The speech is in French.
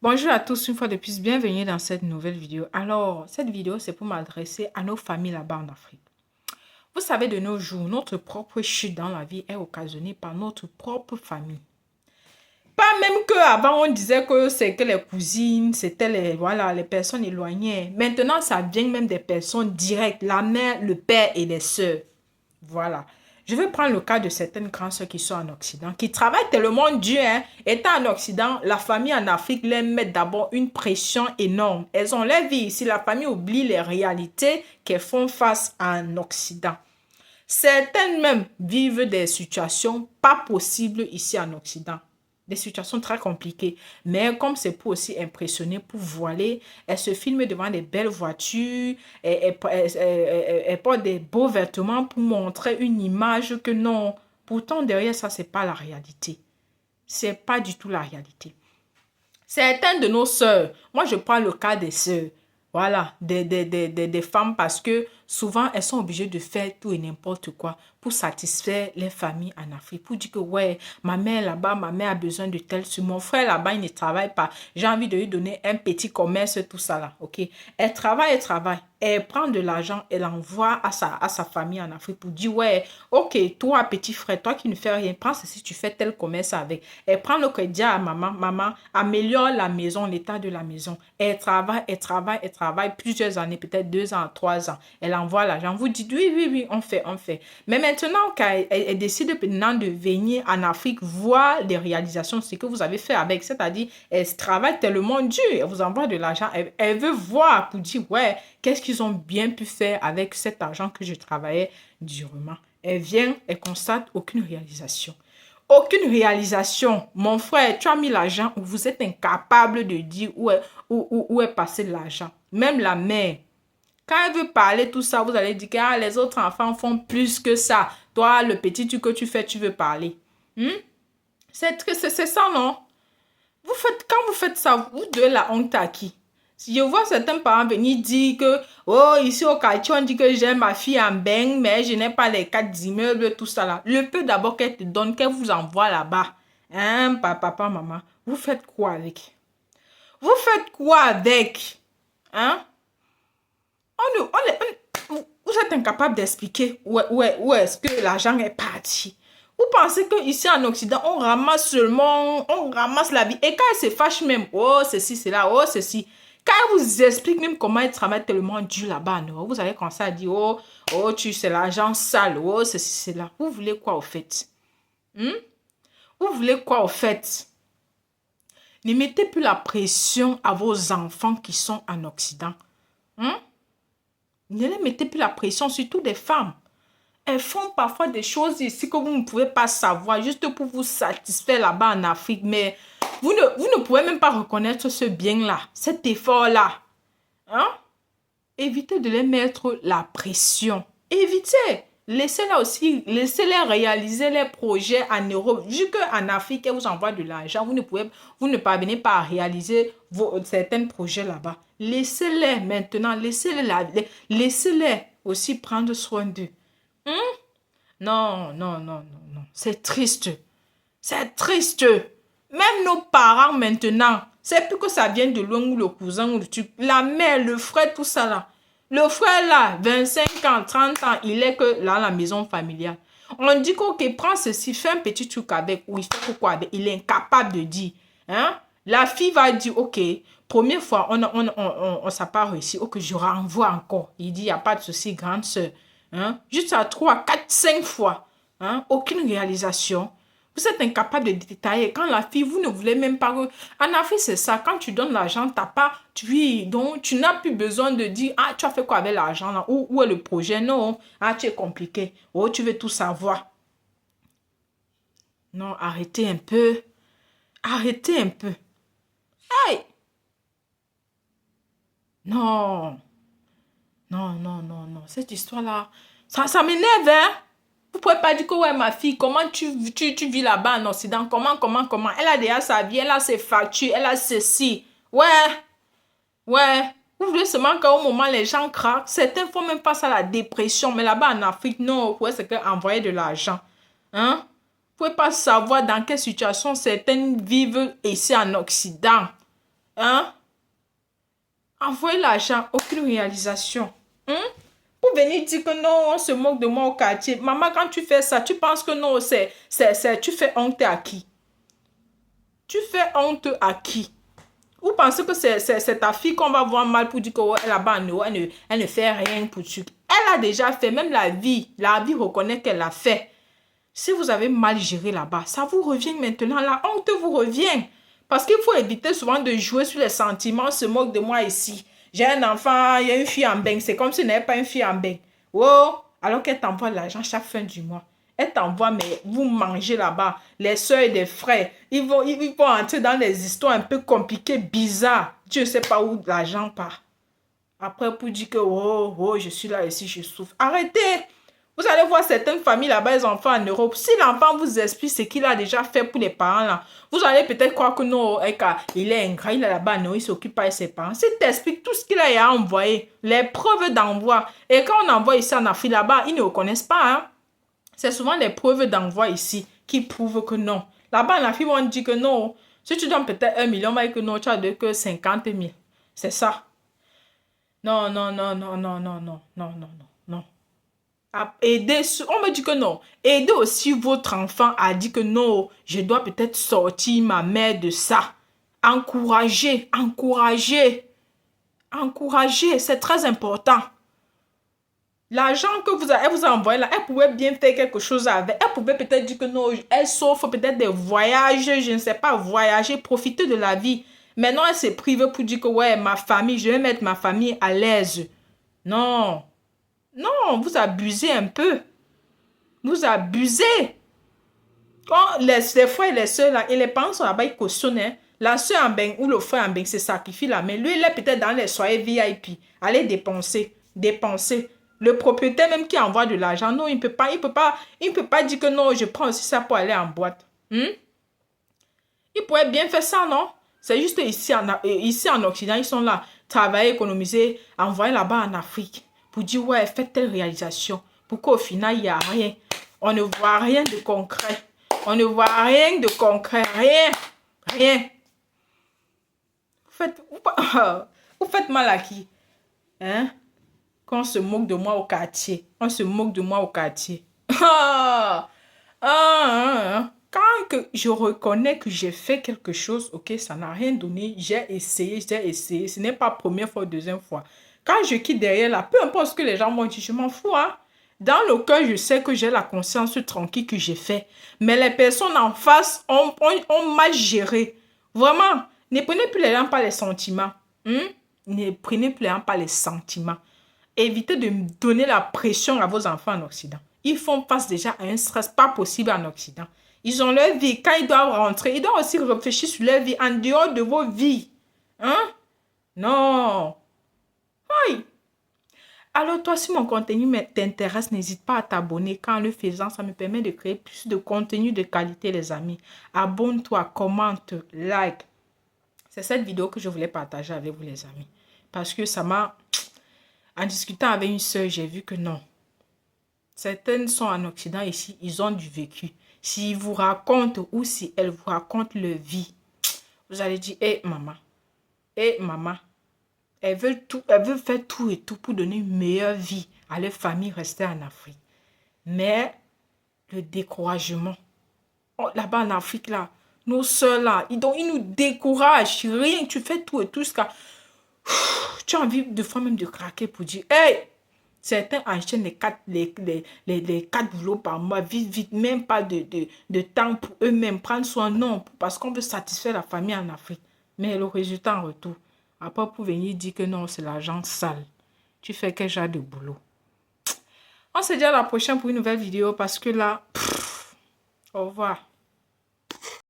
Bonjour à tous, une fois de plus, bienvenue dans cette nouvelle vidéo. Alors, cette vidéo, c'est pour m'adresser à nos familles là-bas en Afrique. Vous savez, de nos jours, notre propre chute dans la vie est occasionnée par notre propre famille. Pas même qu'avant, on disait que c'est que les cousines, c'était voilà, les personnes éloignées. Maintenant, ça vient même des personnes directes, la mère, le père et les sœurs. Voilà. Je vais prendre le cas de certaines grandes sœurs qui sont en Occident, qui travaillent tellement dur. Hein. Étant en Occident, la famille en Afrique les met d'abord une pression énorme. Elles ont leur vie ici. La famille oublie les réalités qu'elles font face en Occident. Certaines même vivent des situations pas possibles ici en Occident. Des situations très compliquées. Mais comme c'est pour aussi impressionner, pour voiler, elle se filme devant des belles voitures, elle porte des beaux vêtements pour montrer une image que non. Pourtant, derrière ça, c'est pas la réalité. C'est pas du tout la réalité. Certaines de nos sœurs, moi je prends le cas des sœurs, voilà, des femmes parce que souvent elles sont obligées de faire tout et n'importe quoi pour satisfaire les familles en Afrique. Pour dire que ouais, ma mère là-bas, ma mère a besoin de tel sur mon frère là-bas, il ne travaille pas. J'ai envie de lui donner un petit commerce, tout ça là, ok. Elle travaille. Elle prend de l'argent, elle envoie à sa famille en Afrique pour dire, ouais, ok, toi, petit frère, toi qui ne fais rien, prends ceci, tu fais tel commerce avec. Elle prend le crédit à maman, maman, améliore la maison, l'état de la maison. Elle travaille plusieurs années, peut-être 2 ans, 3 ans. Elle envoie l'argent. Vous dites, oui, oui, oui, on fait, on fait. Mais maintenant, elle décide maintenant de venir en Afrique voir les réalisations, ce que vous avez fait avec, c'est-à-dire, elle travaille tellement dur, elle vous envoie de l'argent, elle veut voir pour dire, ouais, qu'est-ce qu'ils ont bien pu faire avec cet argent que je travaillais durement. Elle vient, elle constate aucune réalisation. Aucune réalisation. Mon frère, tu as mis l'argent où vous êtes incapable de dire où est passé l'argent. Même la mère. Quand elle veut parler tout ça, vous allez dire que ah, les autres enfants font plus que ça. Toi, le petit truc que tu fais, tu veux parler. Hmm? C'est ça, non? Quand vous faites ça, vous devez la honte à qui? Si je vois certains parents venir dire que, oh, ici au quartier, on dit que j'ai ma fille en bain, mais je n'ai pas les 4 immeubles, tout ça là. Le peu d'abord qu'elle te donne, qu'elle vous envoie là-bas. Hein, papa, maman, vous faites quoi avec? Vous faites quoi avec? Hein? Vous êtes incapable d'expliquer où est-ce que l'argent est parti. Vous pensez qu'ici en Occident, on ramasse seulement, on ramasse la vie. Et quand elle se fâche même, oh ceci, cela, oh ceci. Quand elle vous explique même comment elle travaille tellement dur là-bas, non, vous allez commencer à dire, oh, oh, c'est l'argent sale, oh, ceci, cela. Vous voulez quoi au fait? Hmm? Vous voulez quoi au fait? Ne mettez plus la pression à vos enfants qui sont en Occident. Hmm? Ne les mettez plus la pression, surtout des femmes. Elles font parfois des choses ici que vous ne pouvez pas savoir, juste pour vous satisfaire là-bas en Afrique. Mais vous ne pouvez même pas reconnaître ce bien-là, cet effort-là. Hein? Évitez de les mettre la pression. Évitez. Laissez-les aussi, laissez-les réaliser les projets en Europe. Vu qu'en Afrique, elles vous envoient de l'argent, vous ne parvenez pas à réaliser certains projets là-bas. Laissez-les maintenant, laissez-les aussi prendre soin d'eux. Hmm? Non, non, non, non, non. C'est triste. C'est triste. Même nos parents maintenant, c'est plus que ça vient de loin ou le cousin ou le truc. La mère, le frère, tout ça là. Le frère là, 25 ans, 30 ans, il est que là, la maison familiale. On dit qu'il prend ceci, fait un petit truc avec, ou il fait quoi avec. Il est incapable de dire. Hein? La fille va dire, ok, première fois, on s'est pas réussi. Ok, je renvoie encore. Il dit, il n'y a pas de souci, grande soeur. Hein? Juste à 3, 4, 5 fois. Hein? Aucune réalisation. Vous êtes incapable de détailler. Quand la fille, vous ne voulez même pas... En Afrique, c'est ça. Quand tu donnes l'argent, t'as pas... Donc, tu n'as plus besoin de dire, ah, tu as fait quoi avec l'argent là? Où est le projet? Non. Ah, tu es compliqué. Oh, tu veux tout savoir. Non, arrêtez un peu. Arrêtez un peu. Hey! Non. Non, non, non, non. Cette histoire-là, ça m'énerve, hein? Vous pouvez pas dire que, ouais, ma fille, comment tu vis là-bas en Occident? Comment? Elle a déjà sa vie, elle a ses factures, elle a ceci. Ouais, ouais. Vous voulez seulement qu'au moment, les gens craquent. Certains font même pas ça, la dépression. Mais là-bas en Afrique, non. Ouais, c'est qu'envoyer de l'argent. Hein? Vous pouvez pas savoir dans quelle situation certaines vivent ici en Occident. Hein? Envoyer l'argent, aucune réalisation. Hein? Pour venir dire que non, on se moque de moi au quartier. Maman, quand tu fais ça, tu penses que non, tu fais honte à qui? Tu fais honte à qui? Vous pensez que c'est ta fille qu'on va voir mal pour dire qu'elle là-bas, elle ne fait rien pour tu. Elle a déjà fait, même la vie reconnaît qu'elle l'a fait. Si vous avez mal géré là-bas, ça vous revient maintenant, la honte vous revient. Parce qu'il faut éviter souvent de jouer sur les sentiments, on se moque de moi ici. J'ai un enfant, il y a une fille en bain, c'est comme si il n'y avait pas une fille en bain. Oh, alors qu'elle t'envoie l'argent chaque fin du mois. Elle t'envoie, mais vous mangez là-bas. Les soeurs et les frères, ils vont entrer dans des histoires un peu compliquées, bizarres. Tu ne sais pas où l'argent part. Après, pour dire que, oh, je suis là ici, je souffre. Arrêtez! Vous allez voir certaines familles là-bas, les enfants en Europe. Si l'enfant vous explique ce qu'il a déjà fait pour les parents là, vous allez peut-être croire que non, il est ingrat, il est là-bas, non, il s'occupe pas de ses parents. S'il t'explique tout ce qu'il a envoyé, les preuves d'envoi. Et quand on envoie ici en Afrique là-bas, ils ne reconnaissent pas. Hein? C'est souvent les preuves d'envoi ici qui prouvent que non. Là-bas en Afrique, on dit que non. Si tu donnes peut-être 1 million, on va dire que non, tu as de que 50 000. C'est ça. Non, non, non, non, non, non, non, non, non, non. Aider, on me dit que non. Aidez aussi votre enfant à dire que non, je dois peut-être sortir ma mère de ça. Encourager, encourager, encourager, c'est très important. L'argent que elle vous a envoyé là, elle pouvait bien faire quelque chose avec. Elle pouvait peut-être dire que non, elle s'offre peut-être des voyages, je ne sais pas, voyager, profiter de la vie. Maintenant, elle s'est privée pour dire que ouais, ma famille, je vais mettre ma famille à l'aise. Non. Non, vous abusez un peu. Vous abusez. Quand les frères et les soeurs là, et les parents sont là-bas, ils cautionnent. Hein. La soeur en bain ou le frère en bain se sacrifie là. Mais lui, il est peut-être dans les soirées VIP. Allez dépenser. Dépenser. Le propriétaire même qui envoie de l'argent, non, il ne peut pas dire que non, je prends aussi ça pour aller en boîte. Il pourrait bien faire ça, non? C'est juste ici en Occident, ils sont là, travailler, économiser, envoyer là-bas en Afrique pour dire, ouais, faites telle réalisation. Pour qu'au final, il n'y a rien. On ne voit rien de concret. On ne voit rien de concret. Rien. Rien. Vous faites mal à qui? Hein? Quand on se moque de moi au quartier. On se moque de moi au quartier. Quand je reconnais que j'ai fait quelque chose, ok, ça n'a rien donné, j'ai essayé. Ce n'est pas la première fois, deuxième fois. Quand je quitte derrière là, peu importe ce que les gens m'ont dit, je m'en fous, hein. Dans le cœur, je sais que j'ai la conscience tranquille que j'ai fait. Mais les personnes en face ont mal géré. Vraiment, ne prenez plus les gens par les sentiments. Ne prenez plus les gens par les sentiments. Évitez de donner la pression à vos enfants en Occident. Ils font face déjà à un stress pas possible en Occident. Ils ont leur vie. Quand ils doivent rentrer, ils doivent aussi réfléchir sur leur vie en dehors de vos vies. Hein? Non. Aïe. Alors toi, si mon contenu t'intéresse, n'hésite pas à t'abonner. Car en le faisant, ça me permet de créer plus de contenu de qualité, les amis. Abonne-toi, commente, like. C'est cette vidéo que je voulais partager avec vous, les amis. Parce que ça m'a... En discutant avec une soeur, j'ai vu que non. Certaines sont en Occident ici, ils ont du vécu. S'ils vous racontent ou si elles vous racontent leur vie, vous allez dire, hé maman, elles veulent faire tout et tout pour donner une meilleure vie à leur famille restée en Afrique. Mais le découragement, là-bas en Afrique, là, nos soeurs là, ils nous découragent. Rien, tu fais tout et tout, tu as envie de fois même de craquer pour dire, hey, certains enchaînent les 4 boulots par mois, vite, même pas de temps pour eux-mêmes, prendre soin, non, parce qu'on veut satisfaire la famille en Afrique. Mais le résultat en retour, après pour venir dire que non, c'est l'argent sale. Tu fais quel genre de boulot? On se dit à la prochaine pour une nouvelle vidéo parce que là, au revoir.